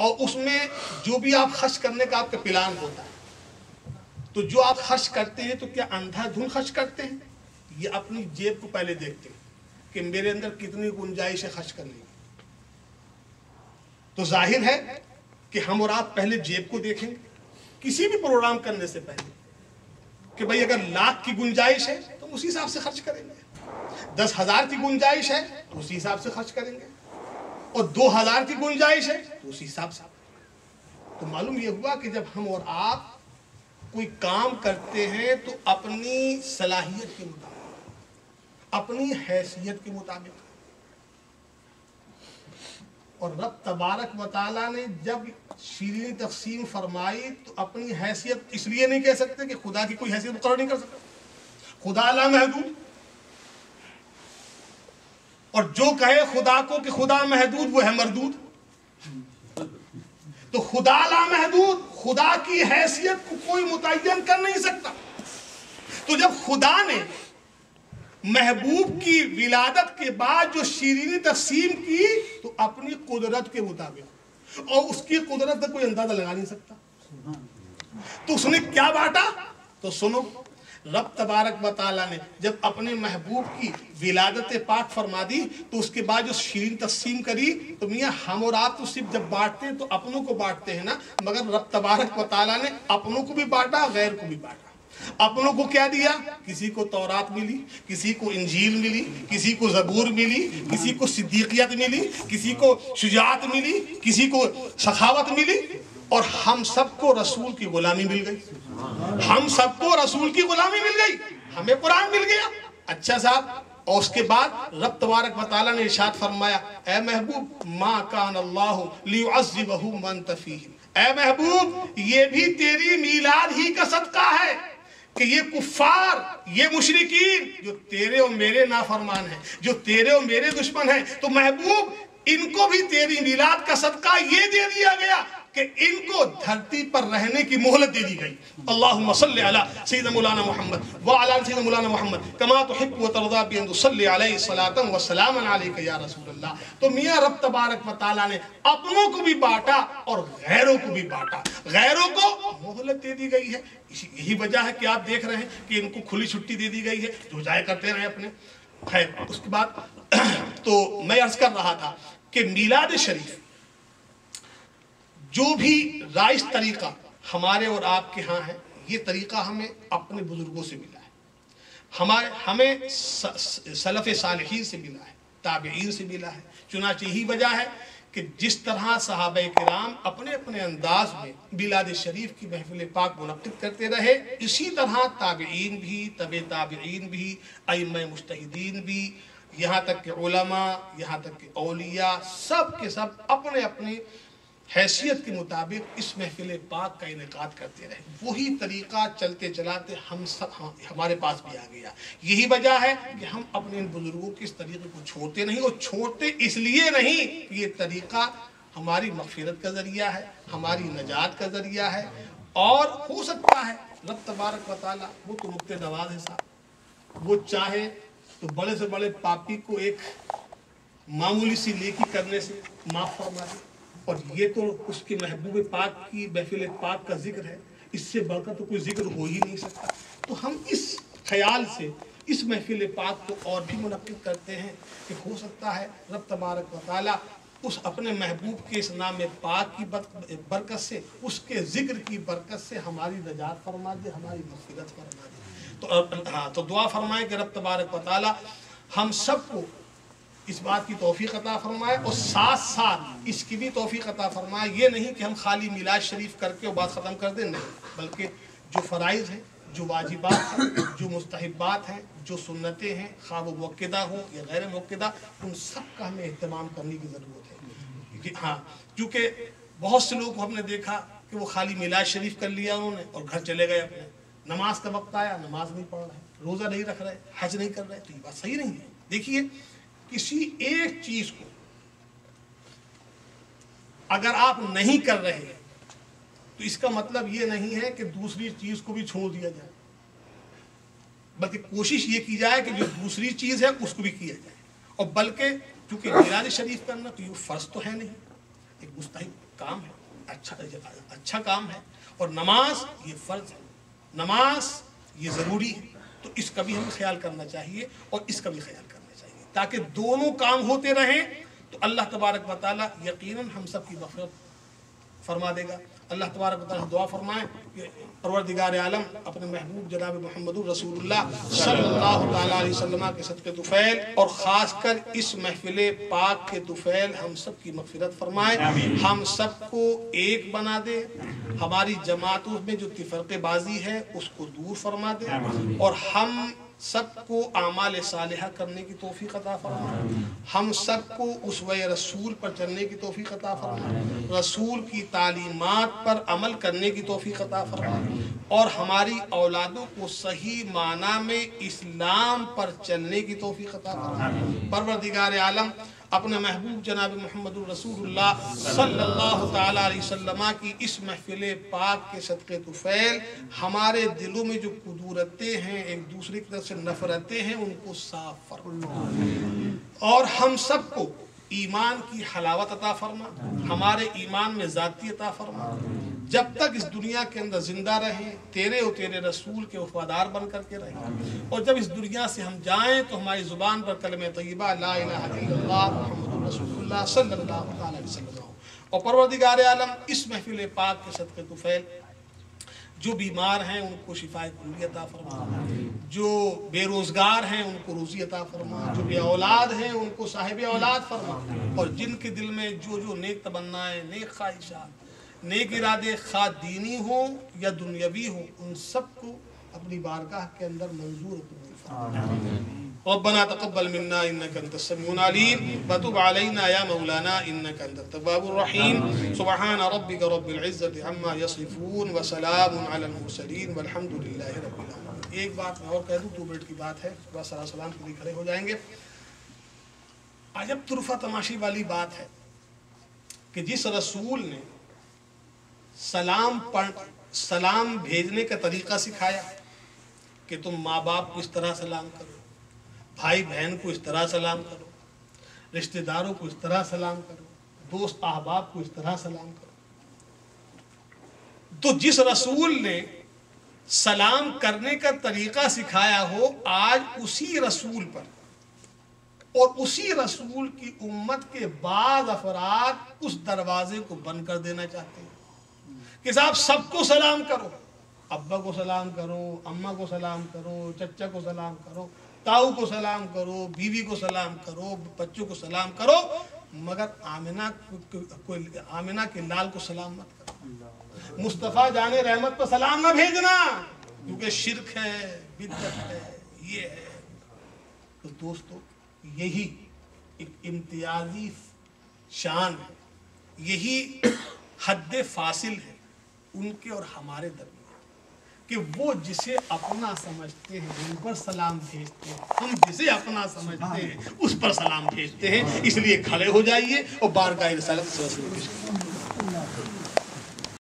اور اس میں جو بھی آپ خرچ کرنے کا آپ کا پلان ہوتا ہے، تو جو آپ خرچ کرتے ہیں تو کیا اندھا دھن خرچ کرتے ہیں؟ یہ اپنی جیب کو پہلے دیکھتے ہیں کہ میرے اندر کتنی گنجائش ہے خرچ کرنے کی. تو ظاہر ہے کہ ہم اور آپ پہلے جیب کو دیکھیں گے کسی بھی پروگرام کرنے سے پہلے کہ بھئی اگر 1,00,000 کی گنجائش ہے تو اسی حساب سے خرچ کریں گے، 10,000 کی گنجائش ہے تو اسی حساب سے خرچ کریں گے، اور 2,000 کی گنجائش ہے تو اسی حساب سے. تو معلوم یہ ہوا کہ جب ہم اور آپ کوئی کام کرتے ہیں تو اپنی صلاحیت کے مطابق، اپنی حیثیت کے مطابق. اور رب تبارک و تعالیٰ نے جب شیرینی تقسیم فرمائی تو اپنی حیثیت اس لیے نہیں کہہ سکتے کہ خدا کی کوئی حیثیت مقرر نہیں کر سکتا، خدا لامحدود. اور جو کہے خدا کو کہ خدا محدود وہ ہے مردود. تو خدا لامحدود، خدا کی حیثیت کو کوئی متعین کر نہیں سکتا. تو جب خدا نے محبوب کی ولادت کے بعد جو شیرینی تقسیم کی تو اپنی قدرت کے مطابق، اور اس کی قدرت کا کوئی اندازہ لگا نہیں سکتا. تو اس نے کیا بانٹا؟ تو سنو، رب تبارک و تعالیٰ نے جب اپنے محبوب کی ولادت پاک فرما دی تو اس کے بعد جو شیرین تقسیم کری تو میاں ہم اور آپ تو صرف جب بانٹتے ہیں تو اپنوں کو بانٹتے ہیں نا، مگر رب تبارک و تعالیٰ نے اپنوں کو بھی بانٹا، غیر کو بھی بانٹا. اپنوں کو کیا دیا؟ کسی کو تورات ملی، کسی کو انجیل ملی، کسی کو زبور ملی، کسی کو صدیقیت ملی، کسی کو شجاعت ملی، کسی کو سخاوت ملی، اور ہم سب کو رسول کی غلامی مل گئی. ہم سب کو رسول کی غلامی مل گئی، ہمیں قرآن مل گیا. اچھا صاحب، اور اس کے بعد رب تبارک و تعالیٰ نے ارشاد فرمایا اے محبوب ما کان اللہ لیعذبہم وانت فیہم. اے محبوب یہ بھی تیری میلاد ہی کا صدقہ ہے کہ یہ کفار، یہ مشرکین جو تیرے اور میرے نافرمان ہیں، جو تیرے اور میرے دشمن ہیں، تو محبوب ان کو بھی تیری میلاد کا صدقہ یہ دے دیا گیا کہ ان کو دھرتی پر رہنے کی مہلت دے دی گئی. اللہم صلی علی سیدنا مولانا محمد وعلی سیدنا مولانا محمد کما تحب و ترضی بان تصلی علیہ صلاۃ و سلام علیک یا رسول اللہ. تو میاں رب تبارک و تعالیٰ نے اپنوں کو بھی بانٹا اور غیروں کو بھی بانٹا، غیروں کو مہلت دے دی گئی ہے. یہی وجہ ہے کہ آپ دیکھ رہے ہیں کہ ان کو کھلی چھٹی دے دی گئی ہے، جو جائے کرتے رہے اپنے. خیر، اس کے بعد تو میں عرض کر رہا تھا کہ میلاد شریف جو بھی رائج طریقہ ہمارے اور آپ کے ہاں ہے، یہ طریقہ ہمیں اپنے بزرگوں سے ملا ہے، ہمیں سلف صالحین سے ملا ہے، تابعین سے ملا ہے. چنانچہ یہی وجہ ہے کہ جس طرح صحابہ کرام اپنے اپنے انداز میں میلاد شریف کی محفل پاک منعقد کرتے رہے، اسی طرح تابعین بھی، تبع تابعین بھی، ائمہ مجتہدین بھی، یہاں تک کہ علماء، یہاں تک کہ اولیاء، سب کے سب اپنے اپنے حیثیت کے مطابق اس محفل پاک کا انعقاد کرتے رہے. وہی طریقہ چلتے چلاتے ہمارے پاس بھی آ گیا. یہی وجہ ہے کہ ہم اپنے ان بزرگوں کے اس طریقے کو چھوڑتے نہیں، اور چھوڑتے اس لیے نہیں کہ یہ طریقہ ہماری مغفرت کا ذریعہ ہے، ہماری نجات کا ذریعہ ہے. اور ہو سکتا ہے رب تبارک و تعالیٰ وہ تو مقت نواز ہے صاحب، وہ چاہے تو بڑے سے بڑے پاپی کو ایک معمولی سی نیکی کرنے سے معاف فرما دے. اور یہ تو اس کے محبوب پاک کی محفل پاک کا ذکر ہے، اس سے بڑھ کر تو کوئی ذکر ہو ہی نہیں سکتا. تو ہم اس خیال سے اس محفل پاک کو اور بھی منعقد کرتے ہیں کہ ہو سکتا ہے رب تبارک و تعالیٰ اس اپنے محبوب کے اس نام پاک کی برکت سے، اس کے ذکر کی برکت سے ہماری نجات فرما دے، ہماری مغفرت فرما دے. تو دعا فرمائے کہ رب تبارک و تعالیٰ ہم سب کو اس بات کی توفیق عطا فرمائے، اور ساتھ ساتھ اس کی بھی توفیق عطا فرمائے. یہ نہیں کہ ہم خالی میلاد شریف کر کے وہ بات ختم کر دیں، نہیں، بلکہ جو فرائض ہیں، جو واجبات ہیں، جو مستحبات ہیں، جو سنتیں ہیں، خواہ وہ مؤکدہ ہوں یا غیر مؤکدہ، ان سب کا ہمیں اہتمام کرنے کی ضرورت ہے. ہاں، کیونکہ بہت سے لوگ کو ہم نے دیکھا کہ وہ خالی میلاد شریف کر لیا انہوں نے اور گھر چلے گئے اپنے. نماز کا وقت آیا، نماز نہیں پڑھ رہے، روزہ نہیں رکھ رہے، حج نہیں کر رہے. تو یہ بات صحیح نہیں ہے. دیکھیے، کسی ایک چیز کو اگر آپ نہیں کر رہے تو اس کا مطلب یہ نہیں ہے کہ دوسری چیز کو بھی چھوڑ دیا جائے، بلکہ کوشش یہ کی جائے کہ جو دوسری چیز ہے اس کو بھی کیا جائے. اور بلکہ چونکہ میلاد شریف کرنا تو یہ فرض تو ہے نہیں، ایک مستحب کام ہے، اچھا کام ہے، اور نماز یہ فرض ہے، نماز یہ ضروری ہے، تو اس کا بھی ہمیں خیال کرنا چاہیے اور اس کا بھی خیال کرنا چاہیے، تاکہ دونوں کام ہوتے رہیں تو اللہ تبارک و تعالیٰ یقیناً ہم سب کی مغفرت فرما دے گا۔ اللہ تبارک و تعالیٰ دعا فرمائیں کہ پروردگار عالم اپنے محبوب جناب محمد رسول اللہ صلی اللہ تعالیٰ علیہ وسلم کے صدقے طفیل اور خاص کر اس محفل پاک کے طفیل ہم سب کی مغفرت فرمائے، ہم سب کو ایک بنا دے، ہماری جماعتوں میں جو تفرقے بازی ہے اس کو دور فرما دے، اور ہم سب کو اعمال صالحہ کرنے کی توفیق عطا فرمائے، ہم سب کو اسوہ رسول پر چلنے کی توفیق عطا فرمائے، رسول کی تعلیمات پر عمل کرنے کی توفیق عطا فرمائے، اور ہماری اولادوں کو صحیح معنی میں اسلام پر چلنے کی توفیق عطا فرمائے۔ پروردگار عالم اپنے محبوب جناب محمد رسول اللہ صلی اللہ تعالیٰ علیہ وسلم کی اس محفل پاک کے صدقے طفیل ہمارے دلوں میں جو قدورتیں ہیں، ایک دوسرے کی طرف سے نفرتیں ہیں، ان کو صاف فرما، اور ہم سب کو ایمان کی حلاوت عطا فرما، ہمارے ایمان میں ذاتی عطا فرما، جب تک اس دنیا کے اندر زندہ رہیں تیرے اور تیرے رسول کے وفادار بن کر کے رہیں، اور جب اس دنیا سے ہم جائیں تو ہماری زبان پر کلمہ طیبہ لا الہ الا اللہ محمد رسول اللہ صلی اللہ علیہ وسلم ہو۔ اور پروردگار عالم اس محفل پاک کے صدقے طفیل جو بیمار ہیں ان کو شفائے کلی عطا فرما، جو بے روزگار ہیں ان کو روزی عطا فرما، جو بے اولاد ہیں ان کو صاحب اولاد فرما، اور جن کے دل میں جو نیک تمنائیں، نیک خواہشات، نیک ارادے خواہ دینی ہوں یا دنیاوی ہوں، ان سب کو اپنی بارگاہ کے اندر منظور قبول فرما۔ ربنا تقبل منا انك انت السميع العليم وتب علينا يا مولانا انك انت التواب الرحيم سبحان ربك رب العزة عما يصفون وسلام على المرسلين والحمد لله رب العالمين۔ ایک بات میں اور کہہ دوں، 2 منٹ کی بات ہے، صبح صلاۃ السلام کے لیے کھڑے ہو جائیں گے۔ عجب طرفہ تماشی والی بات ہے کہ جس رسول نے سلام بھیجنے کا طریقہ سکھایا کہ تم ماں باپ کو اس طرح سلام کرو، بھائی بہن کو اس طرح سلام کرو، رشتہ داروں کو اس طرح سلام کرو، دوست احباب کو اس طرح سلام کرو، تو جس رسول نے سلام کرنے کا طریقہ سکھایا ہو، آج اسی رسول پر اور اسی رسول کی امت کے بعض افراد اس دروازے کو بند کر دینا چاہتے ہیں کہ صاحب سب کو سلام کرو، ابا کو سلام کرو، اماں کو سلام کرو، چچا کو سلام کرو، تاؤ کو سلام کرو، بیوی کو سلام کرو، بچوں کو سلام کرو، مگر آمنہ کے لال کو سلام مت کرو، مصطفیٰ جان رحمت پر سلام نہ بھیجنا، کیونکہ شرک ہے، بدعت ہے، یہ ہے۔ تو دوستو یہی ایک امتیازی شان ہے، یہی حد فاصل ہے ان کے اور ہمارے درمیان، کہ وہ جسے اپنا سمجھتے ہیں ان پر سلام بھیجتے ہیں، ہم جسے اپنا سمجھتے ہیں اس پر سلام بھیجتے ہیں۔ اس لیے کھڑے ہو جائیے اور بارگاہ رسالت سے